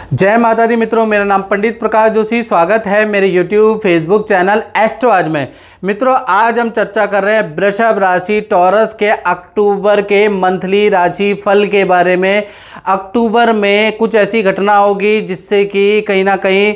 जय माता दी मित्रों, मेरा नाम पंडित प्रकाश जोशी। स्वागत है मेरे YouTube फेसबुक चैनल एस्ट्रोआज में। मित्रों, आज हम चर्चा कर रहे हैं वृषभ राशि टॉरस के अक्टूबर के मंथली राशि फल के बारे में। अक्टूबर में कुछ ऐसी घटना होगी जिससे कि कहीं ना कहीं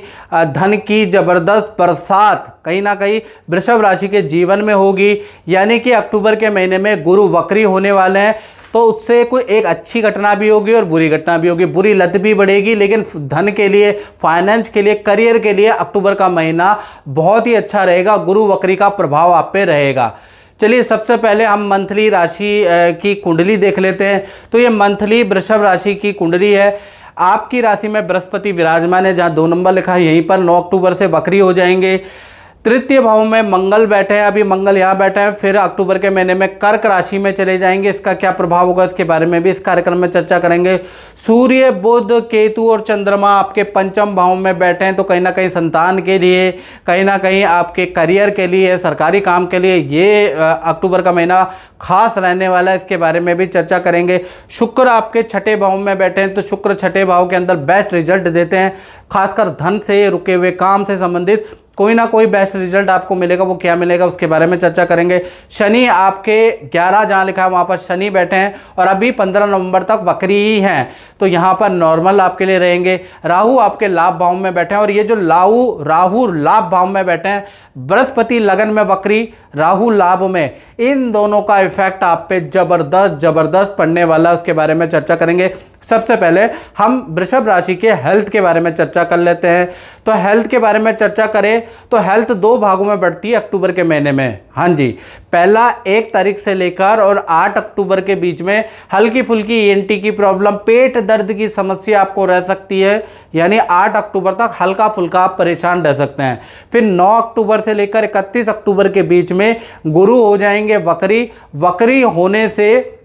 धन की ज़बरदस्त बरसात कहीं ना कहीं वृषभ राशि के जीवन में होगी। यानी कि अक्टूबर के महीने में गुरु वक्री होने वाले हैं, तो उससे कोई एक अच्छी घटना भी होगी और बुरी घटना भी होगी। बुरी लत भी बढ़ेगी, लेकिन धन के लिए, फाइनेंस के लिए, करियर के लिए अक्टूबर का महीना बहुत ही अच्छा रहेगा। गुरु वक्री का प्रभाव आप पे रहेगा। चलिए, सबसे पहले हम मंथली राशि की कुंडली देख लेते हैं। तो ये मंथली वृषभ राशि की कुंडली है। आपकी राशि में बृहस्पति विराजमान है, जहाँ 2 नंबर लिखा है, यहीं पर 9 अक्टूबर से वक्री हो जाएंगे। तृतीय भाव में मंगल बैठे हैं, अभी मंगल यहाँ बैठे हैं, फिर अक्टूबर के महीने में कर्क राशि में चले जाएंगे। इसका क्या प्रभाव होगा, इसके बारे में भी इस कार्यक्रम में चर्चा करेंगे। सूर्य, बुध, केतु और चंद्रमा आपके पंचम भाव में बैठे हैं, तो कहीं ना कहीं संतान के लिए, कहीं ना कहीं आपके करियर के लिए, सरकारी काम के लिए ये अक्टूबर का महीना खास रहने वाला है। इसके बारे में भी चर्चा करेंगे। शुक्र आपके छठे भाव में बैठे हैं, तो शुक्र छठे भाव के अंदर बेस्ट रिजल्ट देते हैं। खासकर धन से, रुके हुए काम से संबंधित कोई ना कोई बेस्ट रिजल्ट आपको मिलेगा। वो क्या मिलेगा उसके बारे में चर्चा करेंगे। शनि आपके 11 जहाँ लिखा है वहाँ पर शनि बैठे हैं और अभी 15 नवंबर तक वक्री ही हैं, तो यहाँ पर नॉर्मल आपके लिए रहेंगे। राहु आपके लाभ भाव में बैठे हैं, और ये जो राहु लाभ भाव में बैठे हैं, बृहस्पति लगन में वक्री, राहु लाभ में, इन दोनों का इफेक्ट आप पे जबरदस्त पड़ने वाला है। उसके बारे में चर्चा करेंगे। सबसे पहले हम वृषभ राशि के हेल्थ के बारे में चर्चा कर लेते हैं। तो हेल्थ के बारे में चर्चा करें तो हेल्थ 2 भागों में बढ़ती है अक्टूबर के महीने में। हाँ जी, पहला 1 तारीख से लेकर और 8 अक्टूबर के बीच में हल्की फुल्की ENT की प्रॉब्लम, पेट दर्द की समस्या आपको रह सकती है। यानी 8 अक्टूबर तक हल्का फुल्का आप परेशान रह सकते हैं। फिर 9 अक्टूबर से लेकर 31 अक्टूबर के बीच में गुरु हो जाएंगे वक्री। वक्री होने से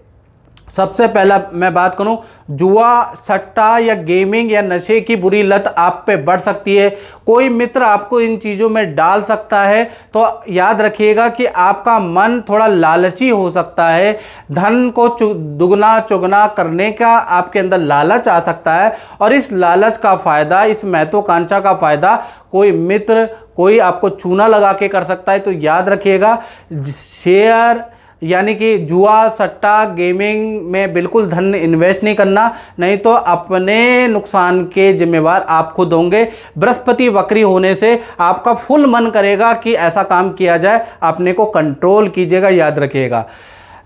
सबसे पहला मैं बात करूं, जुआ, सट्टा या गेमिंग या नशे की बुरी लत आप पे बढ़ सकती है। कोई मित्र आपको इन चीज़ों में डाल सकता है, तो याद रखिएगा कि आपका मन थोड़ा लालची हो सकता है। धन को दुगना चुगना करने का आपके अंदर लालच आ सकता है, और इस लालच का फ़ायदा, इस महत्वाकांक्षा का फ़ायदा कोई मित्र, कोई आपको चूना लगा के कर सकता है। तो याद रखिएगा, शेयर यानी कि जुआ, सट्टा, गेमिंग में बिल्कुल धन इन्वेस्ट नहीं करना, नहीं तो अपने नुकसान के जिम्मेवार आप खुद होंगे। बृहस्पति वक्री होने से आपका फुल मन करेगा कि ऐसा काम किया जाए, अपने को कंट्रोल कीजिएगा, याद रखिएगा।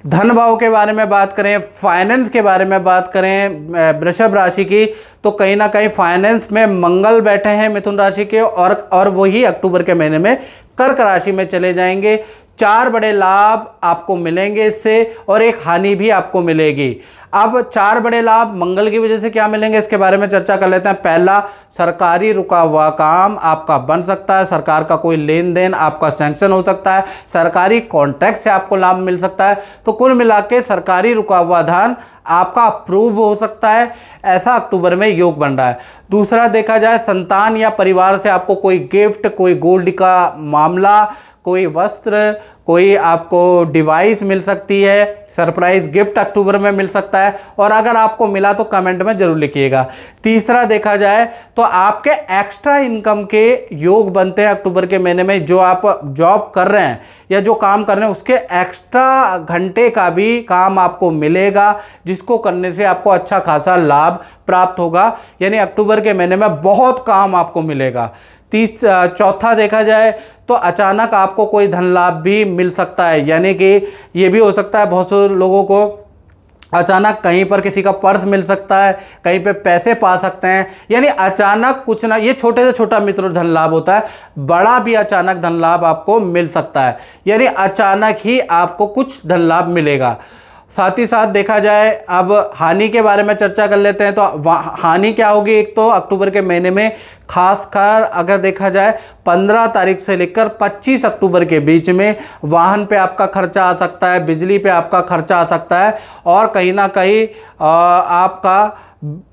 धन भाव के बारे में बात करें, फाइनेंस के बारे में बात करें वृषभ राशि की, तो कहीं ना कहीं फाइनेंस में मंगल बैठे हैं मिथुन राशि के, और वही अक्टूबर के महीने में कर्क राशि में चले जाएंगे। 4 बड़े लाभ आपको मिलेंगे इससे, और एक हानि भी आपको मिलेगी। अब 4 बड़े लाभ मंगल की वजह से क्या मिलेंगे, इसके बारे में चर्चा कर लेते हैं। पहला, सरकारी रुका हुआ काम आपका बन सकता है। सरकार का कोई लेन देन आपका सैंक्शन हो सकता है। सरकारी कॉन्ट्रैक्ट से आपको लाभ मिल सकता है। तो कुल मिला के सरकारी रुका हुआ धन आपका अप्रूव हो सकता है। ऐसा अक्टूबर में योग बन रहा है। दूसरा, देखा जाए संतान या परिवार से आपको कोई गिफ्ट, कोई गोल्ड का मामला, कोई वस्त्र, कोई आपको डिवाइस मिल सकती है। सरप्राइज गिफ्ट अक्टूबर में मिल सकता है, और अगर आपको मिला तो कमेंट में जरूर लिखिएगा। तीसरा, देखा जाए तो आपके एक्स्ट्रा इनकम के योग बनते हैं अक्टूबर के महीने में। जो आप जॉब कर रहे हैं या जो काम कर रहे हैं, उसके एक्स्ट्रा घंटे का भी काम आपको मिलेगा, जिसको करने से आपको अच्छा खासा लाभ प्राप्त होगा। यानी अक्टूबर के महीने में बहुत काम आपको मिलेगा। चौथा, देखा जाए तो अचानक आपको कोई धन लाभ भी मिल सकता है। यानी कि ये भी हो सकता है, बहुत से लोगों को अचानक कहीं पर किसी का पर्स मिल सकता है, कहीं पे पैसे पा सकते हैं। यानी अचानक कुछ ना, ये छोटे से छोटा मित्र धन लाभ होता है, बड़ा भी अचानक धन लाभ आपको मिल सकता है। यानी अचानक ही आपको कुछ धन लाभ मिलेगा। साथ ही साथ देखा जाए, अब हानि के बारे में चर्चा कर लेते हैं। तो हानि क्या होगी, एक तो अक्टूबर के महीने में खासकर अगर देखा जाए 15 तारीख से लेकर 25 अक्टूबर के बीच में वाहन पे आपका खर्चा आ सकता है, बिजली पे आपका खर्चा आ सकता है, और कहीं ना कहीं आपका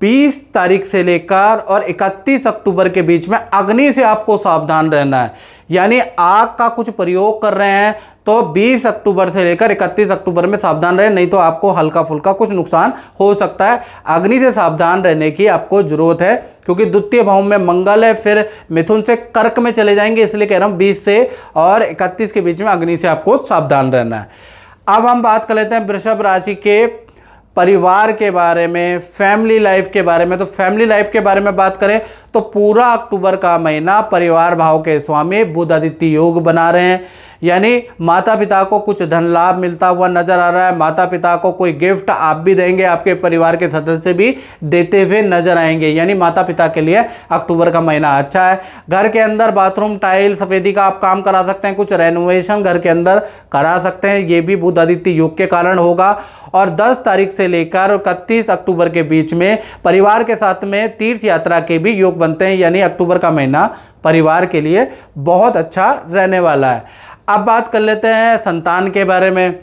20 तारीख से लेकर और 31 अक्टूबर के बीच में अग्नि से आपको सावधान रहना है। यानी आग का कुछ प्रयोग कर रहे हैं तो 20 अक्टूबर से लेकर 31 अक्टूबर में सावधान रहें, नहीं तो आपको हल्का फुल्का कुछ नुकसान हो सकता है। अग्नि से सावधान रहने की आपको जरूरत है, क्योंकि द्वितीय भाव में मंगल है, फिर मिथुन से कर्क में चले जाएंगे, इसलिए कह रहा हूँ 20 से और 31 के बीच में अग्नि से आपको सावधान रहना है। अब हम बात कर लेते हैं वृषभ राशि के परिवार के बारे में, फैमिली लाइफ के बारे में। तो फैमिली लाइफ के बारे में बात करें तो पूरा अक्टूबर का महीना परिवार भाव के स्वामी बुध आदित्य योग बना रहे हैं, यानी माता पिता को कुछ धन लाभ मिलता हुआ नजर आ रहा है। माता पिता को कोई गिफ्ट आप भी देंगे, आपके परिवार के सदस्य भी देते हुए नजर आएंगे, यानी माता पिता के लिए अक्टूबर का महीना अच्छा है। घर के अंदर बाथरूम टाइल सफेदी का आप काम करा सकते हैं, कुछ रेनोवेशन घर के अंदर करा सकते हैं, ये भी बुध आदित्य योग के कारण होगा। और 10 तारीख से लेकर 31 अक्टूबर के बीच में परिवार के साथ में तीर्थ यात्रा के भी योग बनते हैं, यानी अक्टूबर का महीना परिवार के लिए बहुत अच्छा रहने वाला है। अब बात कर लेते हैं संतान के बारे में,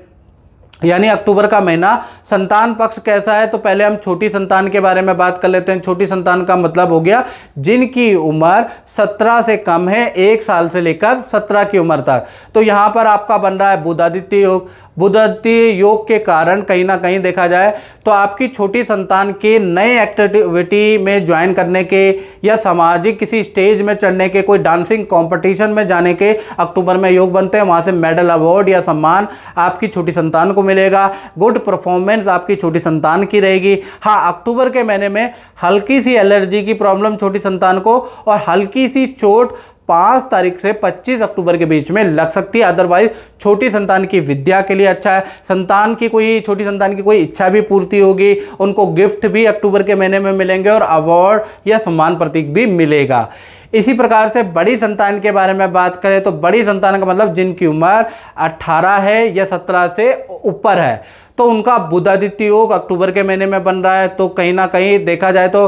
यानी अक्टूबर का महीना संतान पक्ष कैसा है। तो पहले हम छोटी संतान के बारे में बात कर लेते हैं। छोटी संतान का मतलब हो गया जिनकी उम्र 17 से कम है, 1 साल से लेकर 17 की उम्र तक। तो यहाँ पर आपका बन रहा है बुध आदित्य योग। बुध आदित्य योग के कारण कहीं ना कहीं देखा जाए तो आपकी छोटी संतान के नए एक्टिविटी में ज्वाइन करने के या सामाजिक किसी स्टेज में चढ़ने के, कोई डांसिंग कंपटीशन में जाने के अक्टूबर में योग बनते हैं। वहाँ से मेडल, अवार्ड या सम्मान आपकी छोटी संतान को मिलेगा। गुड परफॉर्मेंस आपकी छोटी संतान की रहेगी। हाँ, अक्टूबर के महीने में हल्की सी एलर्जी की प्रॉब्लम छोटी संतान को और हल्की सी चोट 5 तारीख से 25 अक्टूबर के बीच में लग सकती है। अदरवाइज छोटी संतान की विद्या के लिए अच्छा है। छोटी संतान की कोई इच्छा भी पूर्ति होगी, उनको गिफ्ट भी अक्टूबर के महीने में मिलेंगे और अवार्ड या सम्मान प्रतीक भी मिलेगा। इसी प्रकार से बड़ी संतान के बारे में बात करें तो बड़ी संतान का मतलब जिनकी उम्र 18 है या 17 से ऊपर है, तो उनका बुध आदित्य योग अक्टूबर के महीने में बन रहा है। तो कहीं ना कहीं देखा जाए तो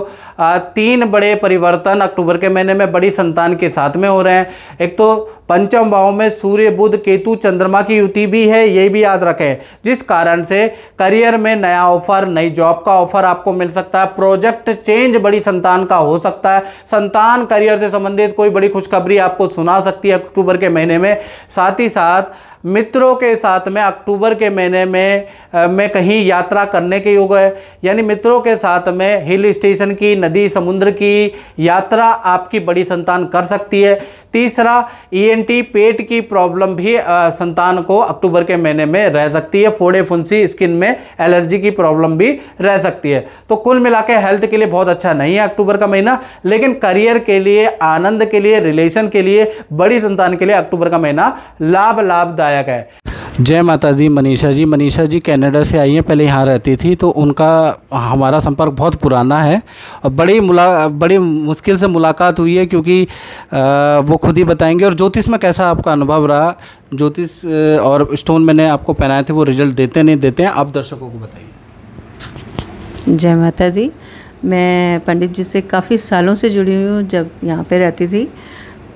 3 बड़े परिवर्तन अक्टूबर के महीने में बड़ी संतान के साथ में हो रहे हैं। एक तो पंचम भाव में सूर्य बुध केतु चंद्रमा की युति भी है, ये भी याद रखें, जिस कारण से करियर में नया ऑफर, नई जॉब का ऑफर आपको मिल सकता है। प्रोजेक्ट चेंज बड़ी संतान का हो सकता है। संतान करियर से संबंधित कोई बड़ी खुशखबरी आपको सुना सकती है अक्टूबर के महीने में। साथ ही साथ मित्रों के साथ में अक्टूबर के महीने में कहीं यात्रा करने के योग है, यानी मित्रों के साथ में हिल स्टेशन की, नदी समुद्र की यात्रा आपकी बड़ी संतान कर सकती है। तीसरा, ENT पेट की प्रॉब्लम भी संतान को अक्टूबर के महीने में रह सकती है। फोड़े फुंसी, स्किन में एलर्जी की प्रॉब्लम भी रह सकती है। तो कुल मिला के हेल्थ के लिए बहुत अच्छा नहीं है अक्टूबर का महीना, लेकिन करियर के लिए, आनंद के लिए, रिलेशन के लिए, बड़ी संतान के लिए अक्टूबर का महीना लाभदायक है। जय माता दी। मनीषा जी कनाडा से आई हैं, पहले यहाँ रहती थी, तो उनका हमारा संपर्क बहुत पुराना है और बड़ी मुश्किल से मुलाकात हुई है, क्योंकि वो खुद ही बताएंगे। और ज्योतिष में कैसा आपका अनुभव रहा? ज्योतिष और स्टोन मैंने आपको पहनाए थे, वो रिजल्ट देते नहीं देते हैं, आप दर्शकों को बताइए। जय माता दी। मैं पंडित जी से काफ़ी सालों से जुड़ी हुई हूँ। जब यहाँ पे रहती थी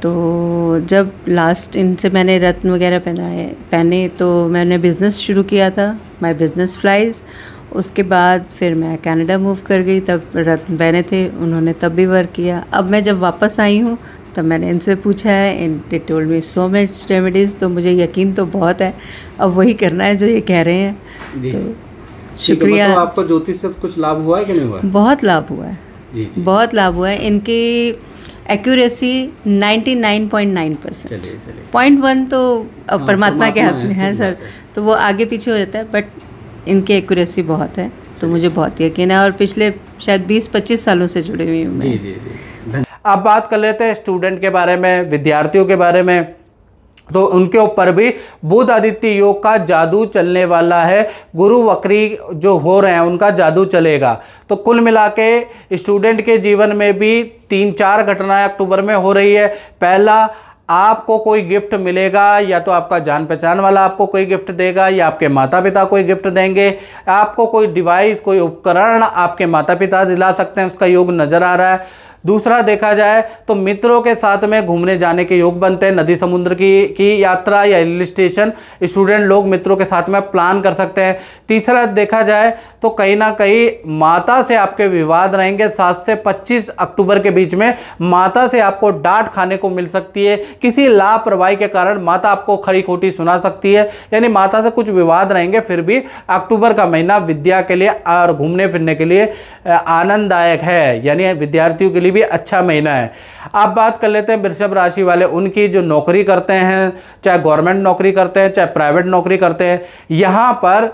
तो जब लास्ट इनसे मैंने रत्न वगैरह पहने तो मैंने बिज़नेस शुरू किया था, माय बिज़नेस फ्लाइज। उसके बाद फिर मैं कनाडा मूव कर गई, तब रत्न पहने थे, उन्होंने तब भी वर्क किया। अब मैं जब वापस आई हूँ तब मैंने इनसे पूछा है, they told me so much remedies, तो मुझे यकीन तो बहुत है, अब वही करना है जो ये कह रहे हैं। तो शुक्रिया। मतलब आपको ज्योतिष से कुछ लाभ हुआ है कि नहीं हुआ? बहुत लाभ हुआ है जी। बहुत लाभ हुआ है। इनकी एक्यूरेसी 99.9%। 0.1 तो अब परमात्मा के हाथ में है सर, तो वो आगे पीछे हो जाता है, बट इनकी एक्यूरेसी बहुत है, तो मुझे बहुत यकीन है। और पिछले शायद 20-25 सालों से जुड़ी हुई हूँ मैं। जी। अब बात कर लेते हैं स्टूडेंट के बारे में, विद्यार्थियों के बारे में। तो उनके ऊपर भी बुध आदित्य योग का जादू चलने वाला है। गुरु वक्री जो हो रहे हैं उनका जादू चलेगा। तो कुल मिला के स्टूडेंट के जीवन में भी 3-4 घटनाएं अक्टूबर में हो रही है। पहला, आपको कोई गिफ्ट मिलेगा, या तो आपका जान पहचान वाला आपको कोई गिफ्ट देगा, या आपके माता पिता कोई गिफ्ट देंगे। आपको कोई डिवाइस, कोई उपकरण आपके माता पिता दिला सकते हैं, उसका योग नज़र आ रहा है। दूसरा देखा जाए तो मित्रों के साथ में घूमने जाने के योग बनते हैं, नदी समुद्र की यात्रा या हिल स्टेशन स्टूडेंट लोग मित्रों के साथ में प्लान कर सकते हैं। तीसरा देखा जाए तो कहीं ना कहीं माता से आपके विवाद रहेंगे। 7 से 25 अक्टूबर के बीच में माता से आपको डांट खाने को मिल सकती है, किसी लापरवाही के कारण माता आपको खरी खोटी सुना सकती है, यानी माता से कुछ विवाद रहेंगे। फिर भी अक्टूबर का महीना विद्या के लिए और घूमने फिरने के लिए आनंददायक है, यानी विद्यार्थियों के लिए भी अच्छा महीना है। अब बात कर लेते हैं वृषभ राशि वाले, उनकी जो नौकरी करते हैं, चाहे गवर्नमेंट नौकरी करते हैं चाहे प्राइवेट नौकरी करते हैं, यहाँ पर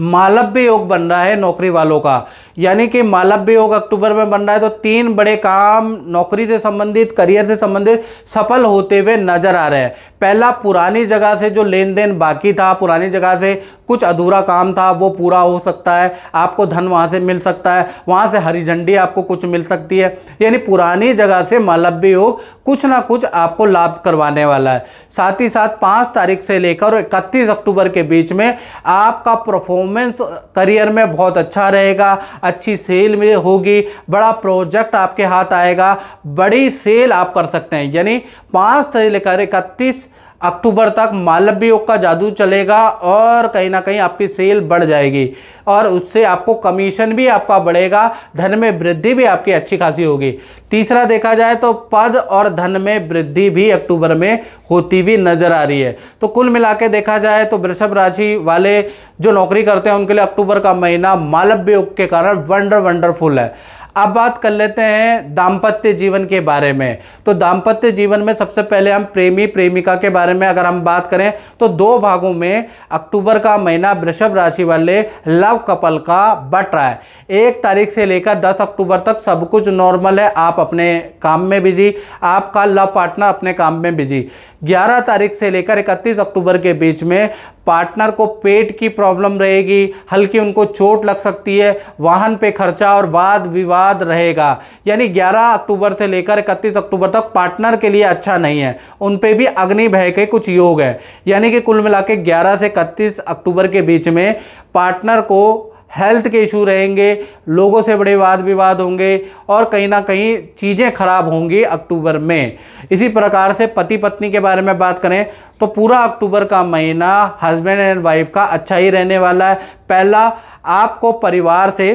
मालव्य योग बन रहा है नौकरी वालों का, यानी कि मालव्य योग अक्टूबर में बन रहा है। तो 3 बड़े काम नौकरी से संबंधित, करियर से संबंधित सफल होते हुए नजर आ रहे हैं। पहला, पुरानी जगह से जो लेन देन बाकी था, पुरानी जगह से कुछ अधूरा काम था, वो पूरा हो सकता है, आपको धन वहाँ से मिल सकता है, वहाँ से हरी झंडी आपको कुछ मिल सकती है, यानी पुरानी जगह से मालव्य योग कुछ ना कुछ आपको लाभ करवाने वाला है। साथ ही साथ 5 तारीख से लेकर 31 अक्टूबर के बीच में आपका परफॉर्मेंस करियर में बहुत अच्छा रहेगा, अच्छी सेल में होगी, बड़ा प्रोजेक्ट आपके हाथ आएगा, बड़ी सेल आप कर सकते हैं। यानी 5 से लेकर 31 अक्टूबर तक मालव्य योग का जादू चलेगा और कहीं ना कहीं आपकी सेल बढ़ जाएगी और उससे आपको कमीशन भी आपका बढ़ेगा, धन में वृद्धि भी आपकी अच्छी खासी होगी। तीसरा देखा जाए तो पद और धन में वृद्धि भी अक्टूबर में होती हुई नजर आ रही है। तो कुल मिला के देखा जाए तो वृषभ राशि वाले जो नौकरी करते हैं उनके लिए अक्टूबर का महीना मालव्य योग के कारण वंडरफुल है। अब बात कर लेते हैं दाम्पत्य जीवन के बारे में। तो दाम्पत्य जीवन में सबसे पहले हम प्रेमी प्रेमिका के बारे में अगर हम बात करें तो 2 भागों में अक्टूबर का महीना वृषभ राशि वाले लव कपल का बट रहा है। 1 तारीख से लेकर 10 अक्टूबर तक सब कुछ नॉर्मल है, आप अपने काम में बिजी, आपका लव पार्टनर अपने काम में बिजी। 11 तारीख से लेकर 31 अक्टूबर के बीच में पार्टनर को पेट की प्रॉब्लम रहेगी, हल्की उनको चोट लग सकती है, वाहन पे खर्चा और वाद विवाद रहेगा। यानी 11 अक्टूबर से लेकर 31 अक्टूबर तक पार्टनर के लिए अच्छा नहीं है, उन पे भी अग्नि भय के कुछ योग है। यानी कि कुल मिला के 11 से 31 अक्टूबर के बीच में पार्टनर को हेल्थ के इशू रहेंगे, लोगों से बड़े वाद विवाद होंगे और कहीं ना कहीं चीज़ें खराब होंगी अक्टूबर में। इसी प्रकार से पति पत्नी के बारे में बात करें तो पूरा अक्टूबर का महीना हस्बैंड एंड वाइफ का अच्छा ही रहने वाला है। पहला, आपको परिवार से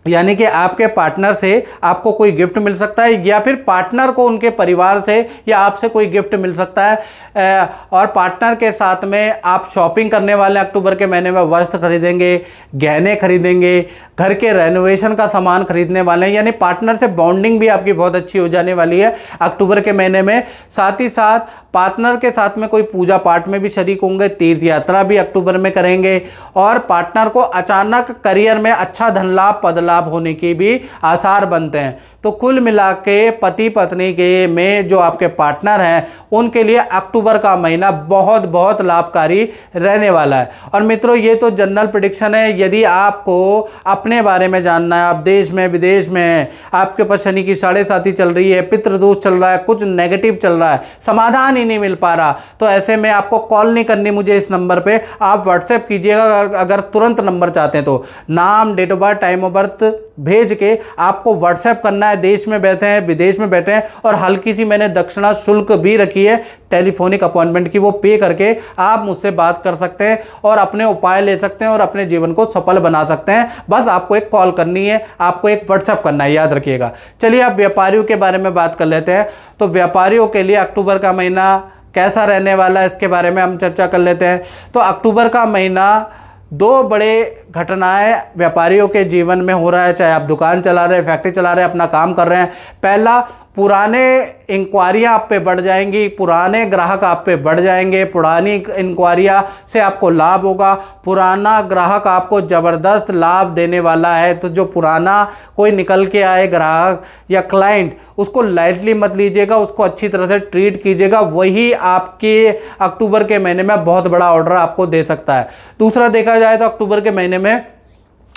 यानी कि आपके पार्टनर से आपको कोई गिफ्ट मिल सकता है या फिर पार्टनर को उनके परिवार से या आपसे कोई गिफ्ट मिल सकता है। और पार्टनर के साथ में आप शॉपिंग करने वाले अक्टूबर के महीने में वस्त्र खरीदेंगे, गहने खरीदेंगे, घर के रेनोवेशन का सामान खरीदने वाले हैं, यानी पार्टनर से बॉन्डिंग भी आपकी बहुत अच्छी हो जाने वाली है अक्टूबर के महीने में। साथ ही साथ पार्टनर के साथ में कोई पूजा पाठ में भी शरीक होंगे, तीर्थ यात्रा भी अक्टूबर में करेंगे और पार्टनर को अचानक करियर में अच्छा धन लाभ पद लाभ होने के भी आसार बनते हैं। तो कुल मिला के पति पत्नी के में जो आपके पार्टनर हैं उनके लिए अक्टूबर का महीना बहुत बहुत लाभकारी रहने वाला है। और मित्रों, ये तो जनरल प्रेडिक्शन है। यदि आपको अपने बारे में जानना है, आप देश में विदेश में, आपके पास शनि की 7.5 चल रही है, पितृदोष चल रहा है, कुछ नेगेटिव चल रहा है, समाधान ही नहीं मिल पा रहा, तो ऐसे में आपको कॉल नहीं करनी मुझे इस नंबर पे, आप व्हाट्सएप कीजिएगा। अगर तुरंत नंबर चाहते हैं तो नाम, date of birth, time of birth भेज के आपको व्हाट्सएप करना है। देश में बैठे हैं, विदेश में बैठे हैं और हल्की सी मैंने दक्षिणा शुल्क भी रखी है टेलीफोनिक अपॉइंटमेंट की, वो पे करके आप मुझसे बात कर सकते हैं और अपने उपाय ले सकते हैं और अपने जीवन को सफल बना सकते हैं। बस आपको एक कॉल करनी है, आपको एक व्हाट्सएप करना है, याद रखिएगा। चलिए आप व्यापारियों के बारे में बात कर लेते हैं। तो व्यापारियों के लिए अक्टूबर का महीना कैसा रहने वाला है इसके बारे में हम चर्चा कर लेते हैं। तो अक्टूबर का महीना 2 बड़े घटनाएं व्यापारियों के जीवन में हो रहा है, चाहे आप दुकान चला रहे हैं, फैक्ट्री चला रहे हैं, अपना काम कर रहे हैं। पहला, पुराने इंक्वायरियाँ आप पे बढ़ जाएंगी, पुराने ग्राहक आप पे बढ़ जाएंगे, पुरानी इंक्वायरियाँ से आपको लाभ होगा, पुराना ग्राहक आपको ज़बरदस्त लाभ देने वाला है। तो जो पुराना कोई निकल के आए ग्राहक या क्लाइंट, उसको लाइटली मत लीजिएगा, उसको अच्छी तरह से ट्रीट कीजिएगा, वही आपके अक्टूबर के महीने में बहुत बड़ा ऑर्डर आपको दे सकता है। दूसरा देखा जाए तो अक्टूबर के महीने में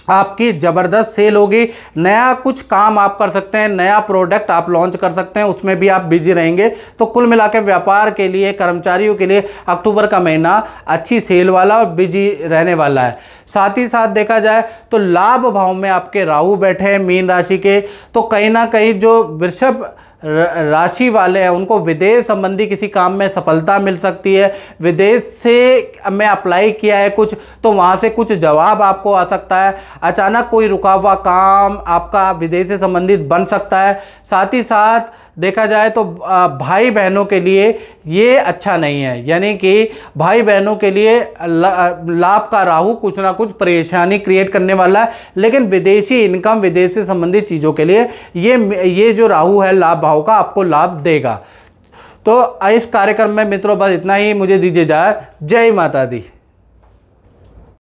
आपकी ज़बरदस्त सेल होगी। नया कुछ काम आप कर सकते हैं, नया प्रोडक्ट आप लॉन्च कर सकते हैं, उसमें भी आप बिजी रहेंगे। तो कुल मिलाकर व्यापार के लिए, कर्मचारियों के लिए अक्टूबर का महीना अच्छी सेल वाला और बिजी रहने वाला है। साथ ही साथ देखा जाए तो लाभ भाव में आपके राहु बैठे हैं मीन राशि के, तो कहीं ना कहीं जो वृषभ राशि वाले हैं उनको विदेश संबंधी किसी काम में सफलता मिल सकती है। विदेश से मैं अप्लाई किया है कुछ, तो वहाँ से कुछ जवाब आपको आ सकता है। अचानक कोई रुका हुआ काम आपका विदेश से संबंधित बन सकता है। साथ ही साथ देखा जाए तो भाई बहनों के लिए ये अच्छा नहीं है, यानी कि भाई बहनों के लिए लाभ का राहु कुछ ना कुछ परेशानी क्रिएट करने वाला है। लेकिन विदेशी इनकम, विदेश से संबंधित चीज़ों के लिए ये जो राहु है लाभ भाव का आपको लाभ देगा। तो इस कार्यक्रम में मित्रों बस इतना ही, मुझे दीजिए इजाज़त। जय माता दी।